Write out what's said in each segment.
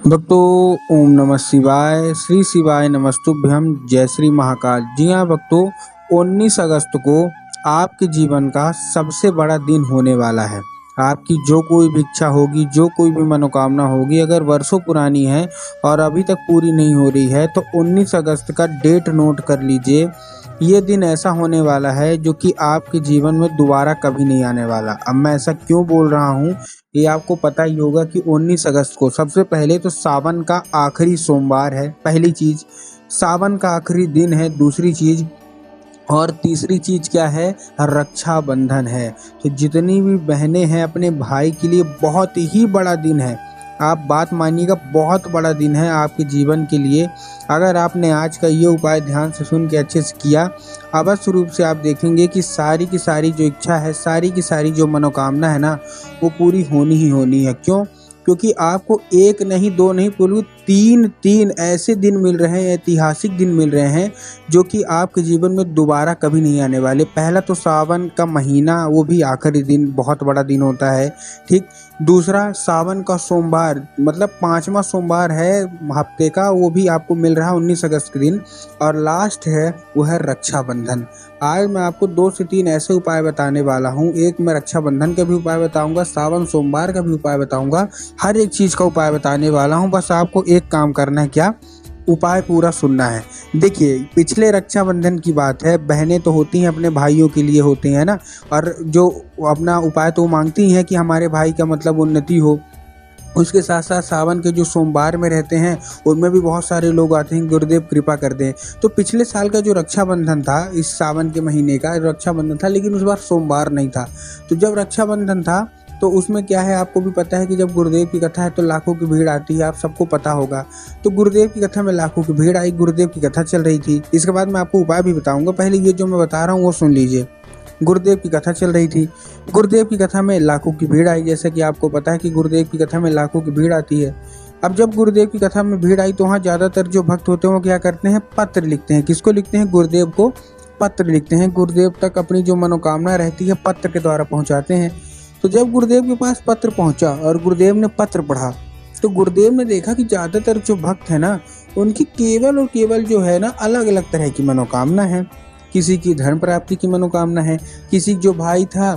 भक्तों, ओम नमः शिवाय। श्री शिवाय नमस्तुभ्यम। जय श्री महाकाल। जी हाँ भक्तों, 19 अगस्त को आपके जीवन का सबसे बड़ा दिन होने वाला है। आपकी जो कोई भी इच्छा होगी, जो कोई भी मनोकामना होगी, अगर वर्षों पुरानी है और अभी तक पूरी नहीं हो रही है तो 19 अगस्त का डेट नोट कर लीजिए। ये दिन ऐसा होने वाला है जो कि आपके जीवन में दोबारा कभी नहीं आने वाला। अब मैं ऐसा क्यों बोल रहा हूँ, ये आपको पता ही होगा कि 19 अगस्त को सबसे पहले तो सावन का आखिरी सोमवार है। पहली चीज, सावन का आखिरी दिन है। दूसरी चीज और तीसरी चीज क्या है, रक्षाबंधन है। तो जितनी भी बहनें हैं अपने भाई के लिए बहुत ही बड़ा दिन है। आप बात मानिएगा, बहुत बड़ा दिन है आपके जीवन के लिए। अगर आपने आज का ये उपाय ध्यान से सुन के अच्छे से किया, अवश्य रूप से आप देखेंगे कि सारी की सारी जो इच्छा है, सारी की सारी जो मनोकामना है ना, वो पूरी होनी ही होनी है। क्यों? क्योंकि आपको एक नहीं, दो नहीं, पूरे तीन ऐसे दिन मिल रहे हैं, ऐतिहासिक दिन मिल रहे हैं जो कि आपके जीवन में दोबारा कभी नहीं आने वाले। पहला तो सावन का महीना, वो भी आखिरी दिन, बहुत बड़ा दिन होता है, ठीक। दूसरा, सावन का सोमवार, मतलब 5वां सोमवार है हफ्ते का, वो भी आपको मिल रहा है 19 अगस्त के दिन। और लास्ट है वो है रक्षाबंधन। आज मैं आपको 2 से 3 ऐसे उपाय बताने वाला हूँ। एक मैं रक्षाबंधन का भी उपाय बताऊंगा, सावन सोमवार का भी उपाय बताऊंगा, हर एक चीज का उपाय बताने वाला हूँ। बस आपको एक काम करना है, क्या? उपाय पूरा सुनना है। देखिए, पिछले रक्षाबंधन की बात है, बहनें तो होती हैं अपने भाइयों के लिए होती हैं ना, और जो अपना उपाय तो मांगती हैं कि हमारे भाई का मतलब उन्नति हो। उसके साथ साथ सावन के जो सोमवार में रहते हैं उनमें भी बहुत सारे लोग आते हैं, गुरुदेव कृपा कर दें। तो पिछले साल का जो रक्षाबंधन था, इस सावन के महीने का रक्षाबंधन था, लेकिन उस बार सोमवार नहीं था। तो जब रक्षाबंधन था तो उसमें क्या है, आपको भी पता है कि जब गुरुदेव की कथा है तो लाखों की भीड़ आती है, आप सबको पता होगा। तो गुरुदेव की कथा में लाखों की भीड़ आई, गुरुदेव की कथा चल रही थी। इसके बाद मैं आपको उपाय भी बताऊंगा, पहले ये जो मैं बता रहा हूँ वो सुन लीजिए। गुरुदेव की कथा चल रही थी, गुरुदेव की कथा में लाखों की भीड़ आई। जैसे कि आपको पता है कि गुरुदेव की कथा में लाखों की भीड़ आती है। अब जब गुरुदेव की कथा में भीड़ आई तो वहाँ ज्यादातर जो भक्त होते हैं वो क्या करते हैं, पत्र लिखते हैं। किसको लिखते हैं? गुरुदेव को पत्र लिखते हैं। गुरुदेव तक अपनी जो मनोकामना रहती है पत्र के द्वारा पहुंचाते हैं। तो जब गुरुदेव के पास पत्र पहुंचा और गुरुदेव ने पत्र पढ़ा तो गुरुदेव ने देखा कि ज्यादातर जो भक्त है ना, उनकी केवल और केवल जो है ना, अलग अलग तरह की मनोकामना है। किसी की धन प्राप्ति की मनोकामना है, किसी जो भाई था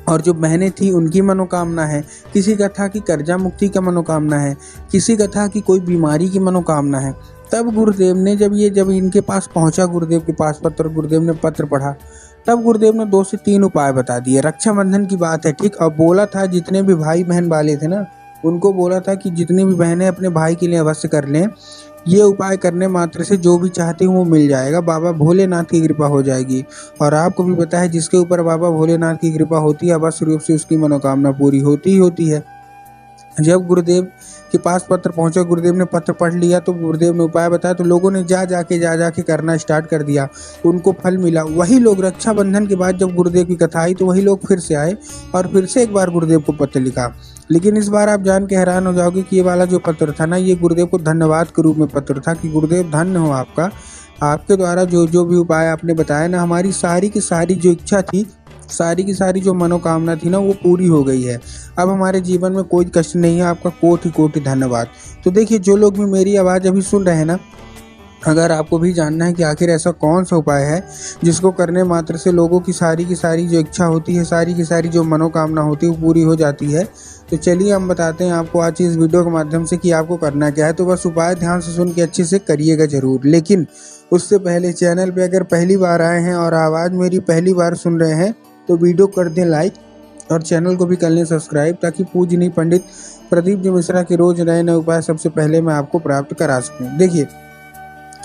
और जो बहनें थी उनकी मनोकामना है, किसी का था कि कर्जा मुक्ति का मनोकामना है, किसी का था कि कोई बीमारी की मनोकामना है। तब गुरुदेव ने जब इनके पास पहुंचा, गुरुदेव के पास पत्र, गुरुदेव ने पत्र पढ़ा, तब गुरुदेव ने 2 से 3 उपाय बता दिए। रक्षाबंधन की बात है, ठीक। और बोला था जितने भी भाई बहन वाले थे ना, उनको बोला था कि जितनी भी बहनें अपने भाई के लिए अवश्य कर लें। ये उपाय करने मात्र से जो भी चाहते हैं वो मिल जाएगा, बाबा भोलेनाथ की कृपा हो जाएगी। और आपको भी पता है, जिसके ऊपर बाबा भोलेनाथ की कृपा होती है अवश्य रूप से उसकी मनोकामना पूरी होती ही होती है। जब गुरुदेव के पास पत्र पहुंचा, गुरुदेव ने पत्र पढ़ लिया तो गुरुदेव ने उपाय बताया, तो लोगों ने जा जाके करना स्टार्ट कर दिया, उनको फल मिला। वही लोग रक्षाबंधन के बाद जब गुरुदेव की कथा आई तो वही लोग फिर से आए और फिर से एक बार गुरुदेव को पत्र लिखा। लेकिन इस बार आप जान के हैरान हो जाओगे कि ये वाला जो पत्र था ना, ये गुरुदेव को धन्यवाद के रूप में पत्र था कि गुरुदेव धन्य हो आपका, आपके द्वारा जो जो भी उपाय आपने बताया ना, हमारी सारी की सारी जो इच्छा थी, सारी की सारी जो मनोकामना थी ना, वो पूरी हो गई है। अब हमारे जीवन में कोई कष्ट नहीं है। आपका कोटि कोटि धन्यवाद। तो देखिए, जो लोग भी मेरी आवाज़ अभी सुन रहे हैं ना, अगर आपको भी जानना है कि आखिर ऐसा कौन सा उपाय है जिसको करने मात्र से लोगों की सारी जो इच्छा होती है, सारी की सारी जो मनोकामना होती है वो पूरी हो जाती है, तो चलिए हम बताते हैं आपको आज इस वीडियो के माध्यम से कि आपको करना क्या है। तो बस उपाय ध्यान से सुन के अच्छे से करिएगा जरूर। लेकिन उससे पहले चैनल पे अगर पहली बार आए हैं और आवाज़ मेरी पहली बार सुन रहे हैं तो वीडियो कर दें लाइक और चैनल को भी कर लें सब्सक्राइब, ताकि पूजनीय पंडित प्रदीप जी मिश्रा के रोज नए नए उपाय सबसे पहले मैं आपको प्राप्त करा सकूं। देखिए,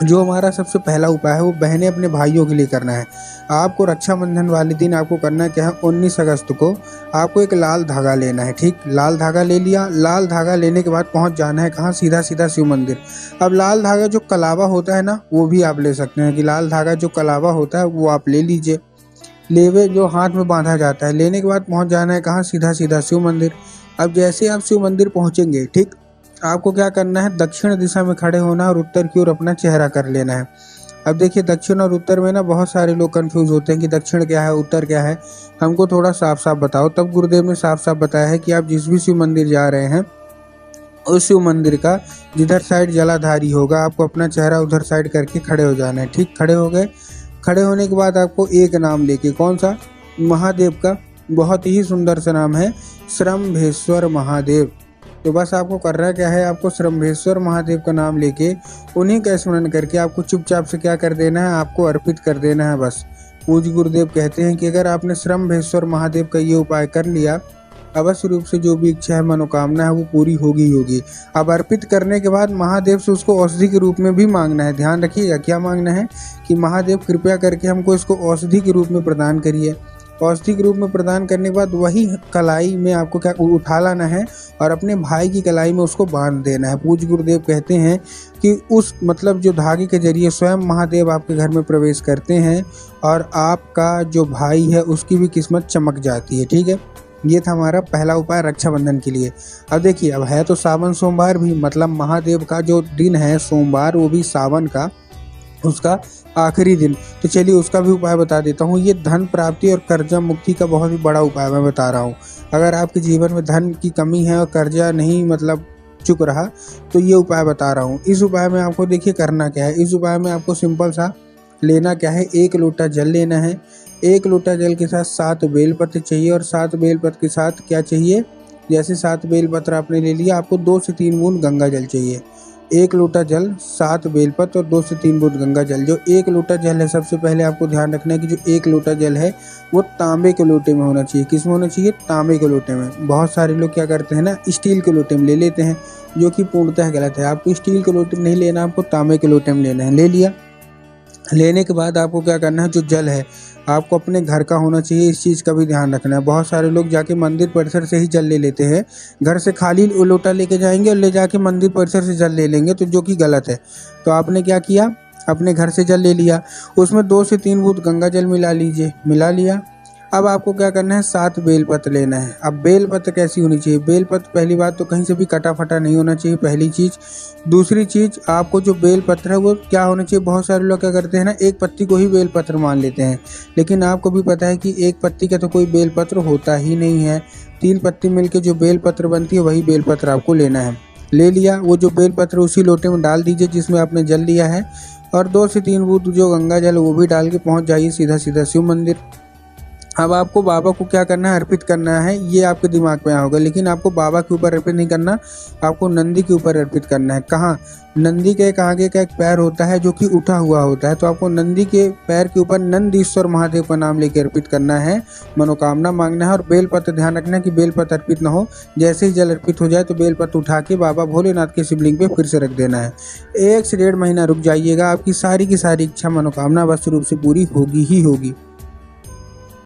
जो हमारा सबसे पहला उपाय है वो बहनें अपने भाइयों के लिए करना है। आपको रक्षाबंधन वाले दिन आपको करना क्या है, 19 अगस्त को आपको एक लाल धागा लेना है, ठीक। लाल धागा ले लिया, लाल धागा लेने के बाद पहुंच जाना है कहाँ, सीधा सीधा शिव मंदिर। अब लाल धागा जो कलावा होता है ना, वो भी आप ले सकते हैं कि लाल धागा जो कलावा होता है वो आप ले लीजिए। लेवे जो हाथ में बांधा जाता है, लेने के बाद पहुंच जाना है कहाँ, सीधा सीधा शिव मंदिर। अब जैसे आप शिव मंदिर पहुंचेंगे, ठीक, आपको क्या करना है, दक्षिण दिशा में खड़े होना और उत्तर की ओर अपना चेहरा कर लेना है। अब देखिए, दक्षिण और उत्तर में ना बहुत सारे लोग कंफ्यूज होते हैं कि दक्षिण क्या है, उत्तर क्या है। हमको थोड़ा साफ साफ बताओ। तब गुरुदेव ने साफ साफ बताया है कि आप जिस भी शिव मंदिर जा रहे हैं उस शिव मंदिर का जिधर साइड जलाधारी होगा आपको अपना चेहरा उधर साइड करके खड़े हो जाना है। ठीक, खड़े हो गए। खड़े होने के बाद आपको एक नाम लेके, कौन सा? महादेव का बहुत ही सुंदर सा नाम है, श्रम्भेश्वर महादेव। तो बस आपको करना क्या है, आपको श्रम्भेश्वर महादेव का नाम लेके उन्हीं का स्मरण करके आपको चुपचाप से क्या कर देना है, आपको अर्पित कर देना है बस। पूज्य गुरुदेव कहते हैं कि अगर आपने श्रम्भेश्वर महादेव का ये उपाय कर लिया, अवश्य रूप से जो भी इच्छा है, मनोकामना है, वो पूरी होगी ही होगी। अब अर्पित करने के बाद महादेव से उसको औषधि के रूप में भी मांगना है। ध्यान रखिएगा, क्या मांगना है कि महादेव कृपया करके हमको इसको औषधि के रूप में प्रदान करिए। औषधि के रूप में प्रदान करने के बाद वही कलाई में आपको क्या उठा लाना है और अपने भाई की कलाई में उसको बांध देना है। पूज्य गुरुदेव कहते हैं कि उस मतलब जो धागे के जरिए स्वयं महादेव आपके घर में प्रवेश करते हैं और आपका जो भाई है उसकी भी किस्मत चमक जाती है। ठीक है, ये था हमारा पहला उपाय रक्षाबंधन के लिए। अब देखिए, अब है तो सावन सोमवार भी, मतलब महादेव का जो दिन है सोमवार, वो भी सावन का उसका आखिरी दिन। तो चलिए उसका भी उपाय बता देता हूँ। ये धन प्राप्ति और कर्जा मुक्ति का बहुत ही बड़ा उपाय मैं बता रहा हूँ। अगर आपके जीवन में धन की कमी है और कर्जा नहीं मतलब चुक रहा, तो ये उपाय बता रहा हूँ। इस उपाय में आपको देखिए करना क्या है। इस उपाय में आपको सिंपल सा लेना क्या है, 1 लोटा जल लेना है। 1 लोटा जल के साथ 7 बेलपत्र चाहिए और 7 बेलपत्र के साथ क्या चाहिए, जैसे 7 बेलपत्र आपने ले लिया, आपको 2 से 3 बूंद गंगा जल चाहिए। 1 लोटा जल, 7 बेलपत्र और 2 से 3 बूंद गंगा जल। जो 1 लोटा जल है, सबसे पहले आपको ध्यान रखना है कि जो 1 लोटा जल है वो तांबे के लोटे में होना चाहिए। किस में होना चाहिए? तांबे के लोटे में। बहुत सारे लोग क्या करते हैं ना, स्टील के लोटे में ले लेते हैं, जो कि पूर्णतः गलत है। आपको स्टील के लोटे में नहीं लेना, आपको तांबे के लोटे में लेना है। ले लिया। लेने के बाद आपको क्या करना है, जो जल है आपको अपने घर का होना चाहिए। इस चीज़ का भी ध्यान रखना है। बहुत सारे लोग जाके मंदिर परिसर से ही जल ले लेते हैं, घर से खाली लोटा लेके जाएंगे और ले जाके मंदिर परिसर से जल ले लेंगे, तो जो कि गलत है। तो आपने क्या किया, अपने घर से जल ले लिया, उसमें 2 से 3 बूंद गंगा जल मिला लीजिए। मिला लिया। अब आपको क्या करना है, 7 बेलपत्र लेना है। अब बेलपत्र कैसी होनी चाहिए? बेलपत्र पहली बात तो कहीं से भी कटा फटा नहीं होना चाहिए, पहली चीज़। दूसरी चीज़, आपको जो बेलपत्र है वो क्या होना चाहिए, बहुत सारे लोग क्या करते हैं ना, एक पत्ती को ही बेलपत्र मान लेते हैं, लेकिन आपको भी पता है कि एक पत्ती का तो कोई बेलपत्र होता ही नहीं है। 3 पत्ती मिलके जो बेलपत्र बनती है वही बेलपत्र आपको लेना है। ले लिया। वो जो बेलपत्र उसी लोटे में डाल दीजिए जिसमें आपने जल लिया है, और 2 से 3 बूंद जो गंगा जल वो भी डाल के पहुँच जाइए सीधा सीधा शिव मंदिर। अब आपको बाबा को क्या करना है, अर्पित करना है। ये आपके दिमाग में होगा, लेकिन आपको बाबा के ऊपर अर्पित नहीं करना, आपको नंदी के ऊपर अर्पित करना है। कहाँ? नंदी के एक आगे का एक पैर होता है जो कि उठा हुआ होता है, तो आपको नंदी के पैर के ऊपर नंदीश्वर महादेव का नाम लेकर अर्पित करना है, मनोकामना मांगना है। और बेलपत्र ध्यान रखना है कि बेलपत्र अर्पित ना हो। जैसे ही जल अर्पित हो जाए तो बेलपत्र उठा के बाबा भोलेनाथ के शिवलिंग पे फिर से रख देना है। 1 से 1.5 महीना रुक जाइएगा, आपकी सारी की सारी इच्छा मनोकामना अवश्य रूप से पूरी होगी ही होगी।